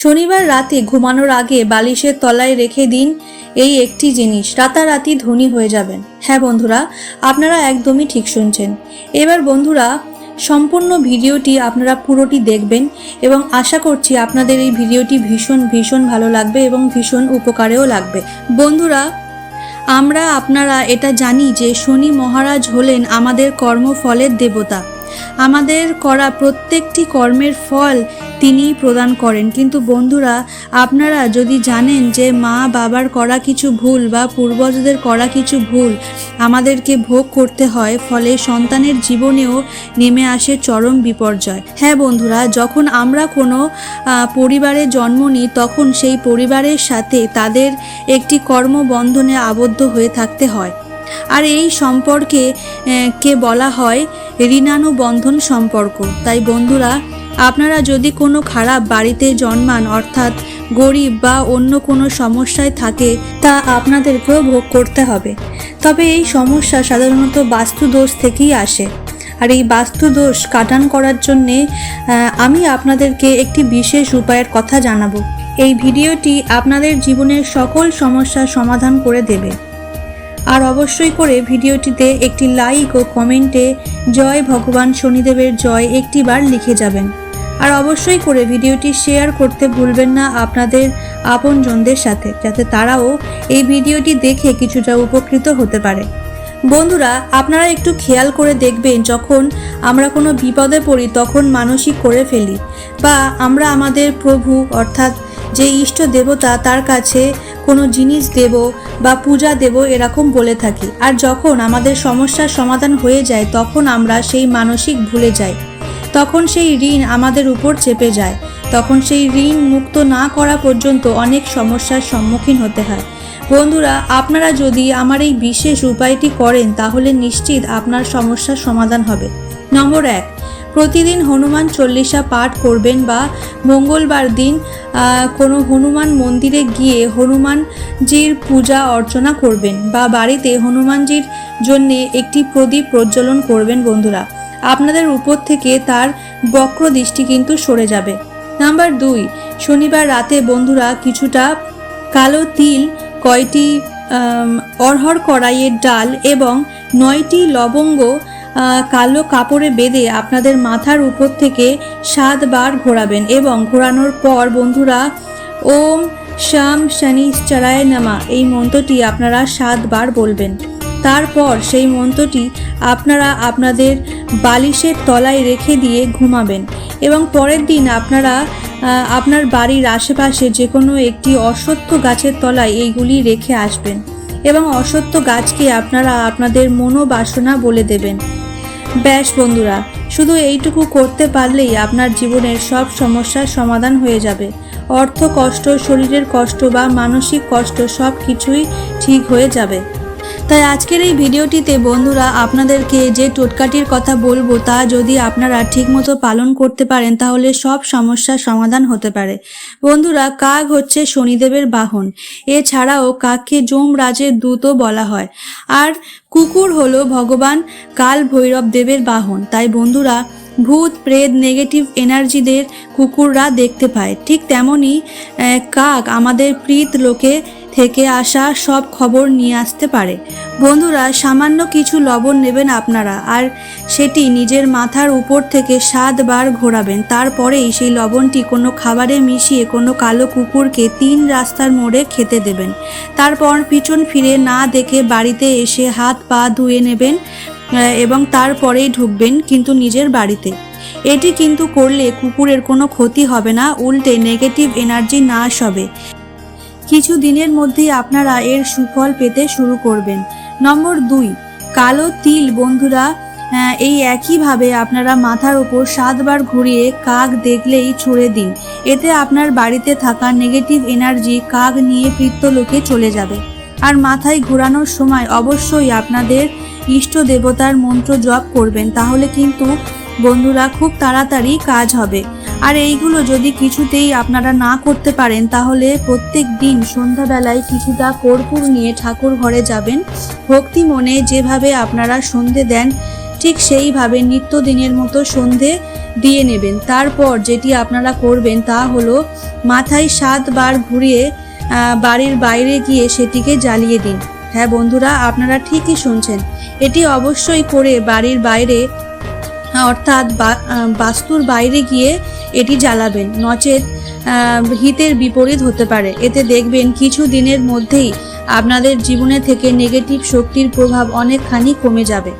শনিবার রাতে ঘুমানোর আগে বালিশের তলায় রেখে দিন এই একটি জিনিস, রাতারাতি ধনী হয়ে যাবেন। হ্যাঁ বন্ধুরা, আপনারা একদমই ঠিক শুনছেন। এবার বন্ধুরা, সম্পূর্ণ ভিডিওটি আপনারা পুরোটি দেখবেন এবং আশা করছি আপনাদের এই ভিডিওটি ভীষণ ভালো লাগবে এবং ভীষণ উপকারেও লাগবে। বন্ধুরা, আপনারা এটা জানি যে শনি মহারাজ হলেন আমাদের কর্মফলের দেবতা। আমাদের করা প্রত্যেকটি কর্মের ফল তিনিই প্রদান করেন। কিন্তু বন্ধুরা, আপনারা যদি জানেন যে মা বাবার করা কিছু ভুল বা পূর্বজদের করা কিছু ভুল আমাদেরকে ভোগ করতে হয়, ফলে সন্তানের জীবনেও নেমে আসে চরম বিপর্যয়। হ্যাঁ বন্ধুরা, যখন আমরা কোনো পরিবারে জন্ম নিই তখন সেই পরিবারের সাথে তাদের একটি কর্মবন্ধনে আবদ্ধ হয়ে থাকতে হয়। আর এই সম্পর্কে কে বলা হয় ঋণানুবন্ধন সম্পর্ক। তাই বন্ধুরা, আপনারা যদি কোনো খারাপ বাড়িতে জন্মান, অর্থাৎ গরিব বা অন্য কোনো সমস্যায় থাকে, তা আপনাদেরকেও ভোগ করতে হবে। তবে এই সমস্যা সাধারণত বাস্তুদোষ থেকেই আসে। আর এই বাস্তুদোষ কাটান করার জন্যে আমি আপনাদেরকে একটি বিশেষ উপায়ের কথা জানাবো। এই ভিডিওটি আপনাদের জীবনের সকল সমস্যার সমাধান করে দেবে। আর অবশ্যই করে ভিডিওটিতে একটি লাইক ও কমেন্টে জয় ভগবান শনিদেবের জয় একটিবার লিখে যাবেন। আর অবশ্যই করে ভিডিওটি শেয়ার করতে ভুলবেন না আপনাদের আপনজনদের সাথে, যাতে তারাও এই ভিডিওটি দেখে কিছুটা উপকৃত হতে পারে। বন্ধুরা, আপনারা একটু খেয়াল করে দেখবেন, যখন আমরা কোনো বিপদে পড়ি তখন মানসিক করে ফেলি, বা আমরা আমাদের প্রভু অর্থাৎ যে ইষ্ট দেবতা তার কাছে কোনো জিনিস দেব বা পূজা দেব এরকম বলে থাকি। আর যখন আমাদের সমস্যার সমাধান হয়ে যায় তখন আমরা সেই মানসিক ভুলে যাই। তখন সেই ঋণ আমাদের উপর চেপে যায়। তখন সেই ঋণ মুক্ত না করা পর্যন্ত অনেক সমস্যার সম্মুখীন হতে হয়। বন্ধুরা, আপনারা যদি আমার এই বিশেষ উপায়টি করেন তাহলে নিশ্চিত আপনার সমস্যার সমাধান হবে। নম্বর 1, প্রতিদিন হনুমান চল্লিশা পাঠ করবেন বা মঙ্গলবার দিন কোনো হনুমান মন্দিরে গিয়ে হনুমানজির পূজা অর্চনা করবেন বা বাড়িতে হনুমানজির জন্যে একটি প্রদীপ প্রজ্বলন করবেন। বন্ধুরা, আপনাদের উপর থেকে তার বক্র দৃষ্টি কিন্তু সরে যাবে। নাম্বার 2, শনিবার রাতে বন্ধুরা কিছুটা কালো তিল, কয়টি অরহর কড়াইয়ের ডাল এবং 9টি লবঙ্গ কালো কাপড়ে বেঁধে আপনাদের মাথার উপর থেকে 7 বার ঘোরাবেন এবং ঘোরানোর পর বন্ধুরা ওম শাম শনিশ্চরায় নমঃ এই মন্ত্রটি আপনারা 7 বার বলবেন। তারপর সেই মন্ত্রটি আপনারা আপনাদের বালিশের তলায় রেখে দিয়ে ঘুমাবেন এবং পরের দিন আপনারা আপনার বাড়ির আশেপাশে যে কোনো একটি অশ্বত্থ গাছের তলায় এইগুলি রেখে আসবেন এবং অশ্বত্থ গাছকে আপনারা আপনাদের মনোবাসনা বলে দেবেন। ব্যাস বন্ধুরা, শুধু এইটুকু করতে পারলেই আপনার জীবনের সব সমস্যার সমাধান হয়ে যাবে। অর্থ কষ্ট, শরীরের কষ্ট বা মানসিক কষ্ট সব কিছুই ঠিক হয়ে যাবে। তাই আজকের এই ভিডিওটিতে বন্ধুরা আপনাদেরকে যে টোটকাটির কথা বলবো তা যদি আপনারা ঠিকমতো পালন করতে পারেন তাহলে সব সমস্যার সমাধান হতে পারে। বন্ধুরা, কাক হচ্ছে শনিদেবের বাহন। এছাড়াও কাককে যমরাজের দূতও বলা হয়। আর কুকুর হলো ভগবান কাল ভৈরব দেবের বাহন। তাই বন্ধুরা, ভূত প্রেত নেগেটিভ এনার্জিদের কুকুররা দেখতে পায়, ঠিক তেমনই কাক আমাদের প্রীত লোকে থেকে আসা সব খবর নিয়ে আসতে পারে। বন্ধুরা, সামান্য কিছু লবণ নেবেন আপনারা, আর সেটি নিজের মাথার উপর থেকে 7 বার ঘোরাবেন। তারপরেই সেই লবণটি কোনো খাবারে মিশিয়ে কোনো কালো কুকুরকে 3 রাস্তার মোড়ে খেতে দেবেন। তারপর পিছন ফিরে না দেখে বাড়িতে এসে হাত পা ধুয়ে নেবেন এবং তারপরেই ঢুকবেন কিন্তু নিজের বাড়িতে। এটি কিন্তু করলে কুকুরের কোনো ক্ষতি হবে না, উল্টে নেগেটিভ এনার্জি নাশ হবে। কিছু দিনের মধ্যেই আপনারা এর সুফল পেতে শুরু করবেন। নম্বর 2, কালো তিল বন্ধুরা এই একইভাবে আপনারা মাথার উপর 7 বার ঘুরিয়ে কাক দেখলেই ছুঁড়ে দিন। এতে আপনার বাড়িতে থাকা নেগেটিভ এনার্জি কাক নিয়ে পিতৃলোকে চলে যাবে। আর মাথায় ঘোরানোর সময় অবশ্যই আপনাদের ইষ্ট দেবতার মন্ত্র জপ করবেন, তাহলে কিন্তু বন্ধুরা খুব তাড়াতাড়ি কাজ হবে। আর এইগুলো যদি কিছুতেই আপনারা না করতে পারেন তাহলে প্রত্যেক দিন সন্ধ্যাবেলায় কিছুটা কর্পূর নিয়ে ঠাকুর ঘরে যাবেন। ভক্তি মনে যেভাবে আপনারা সন্ধে দেন ঠিক সেইভাবে নিত্যদিনের মতো সন্ধে দিয়ে নেবেন। তারপর যেটি আপনারা করবেন তা হলো মাথায় 7 বার ঘুরিয়ে বাড়ির বাইরে গিয়ে সেটিকে জ্বালিয়ে দিন। হ্যাঁ বন্ধুরা, আপনারা ঠিকই শুনছেন, এটি অবশ্যই করে বাড়ির বাইরে অর্থাৎ বাস্তুর বাইরে গিয়ে এটি জ্বালাবেন, নচেত হিতের বিপরীত হতে পারে। এতে দেখবেন কিছু দিনের মধ্যেই আপনাদের জীবনে থেকে নেগেটিভ শক্তির প্রভাব অনেকখানি কমে যাবে।